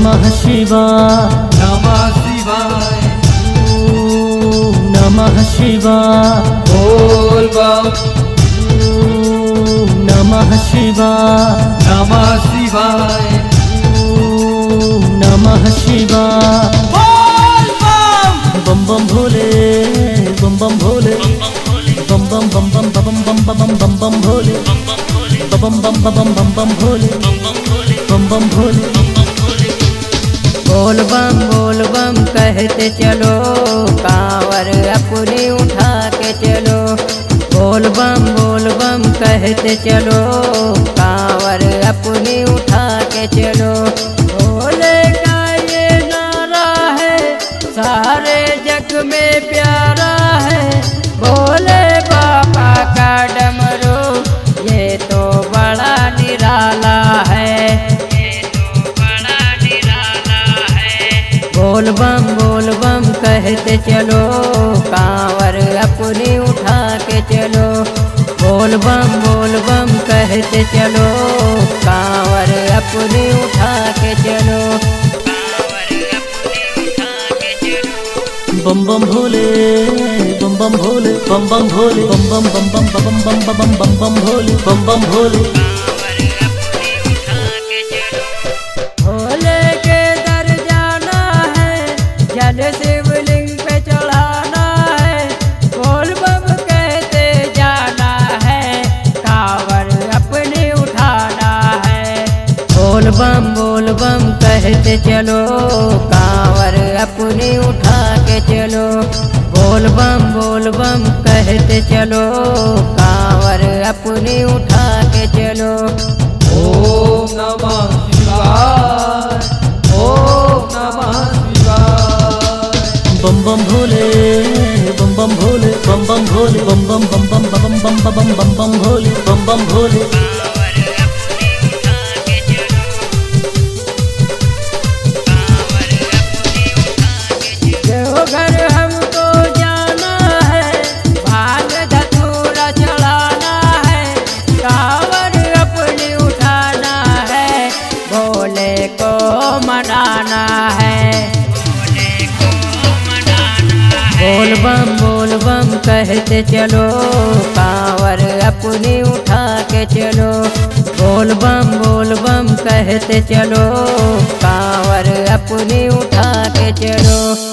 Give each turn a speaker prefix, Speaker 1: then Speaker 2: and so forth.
Speaker 1: नमः शिवाय
Speaker 2: नमः शिवाय
Speaker 1: ओम नमः शिवाय
Speaker 2: बोल बम
Speaker 1: ओम नमः शिवाय
Speaker 2: नमः शिवाय
Speaker 1: ओम नमः शिवाय
Speaker 2: बोल बम
Speaker 1: बम बम भोले बम बम भोले बम बम बम बम बम बम बम बम बम भोले बम बम बम बम भोले बम बम भोले
Speaker 3: बोल बम कहते चलो कांवर अपनी उठा के चलो। बोल बम कहते चलो कांवर अपनी उठा के चलो। भोले का ये नारा है सारे जग में प्यारा है। भोले बाबा का डमरू ये तो बड़ा निराला है। बोल बम कहते चलो कांवर अपनी उठा के चलो। बोल बम कहते चलो कांवर अपनी उठा के चलो।
Speaker 1: बम बम भोले बम बम भोले बम बम भोले बम बम बम बम भोले बम बम भोले
Speaker 3: भोले के दर जाना है जल शिवलिंग पे चढ़ाना है। बोल बम कहते जाना है कांवर अपनी उठाना है। बोल बम कहते चलो कांवर अपनी उठा के चलो। बोल बम कहते चलो कांवर अपनी उठा के चलो।
Speaker 2: ओम नमः शिवाय ओम नमः शिवाय
Speaker 1: बम बम भोले बम बम भोले बम बम भोले बम बम भोले बम बम भोले
Speaker 3: देवघर हमको जाना है भांग धतूरा चढ़ाना है। कांवर अपनी उठाना है भोले को मनाना है। बोल बम कहते चलो कांवर अपनी उठा के चलो। बोल बम कहते चलो कांवर अपनी उठा के चलो।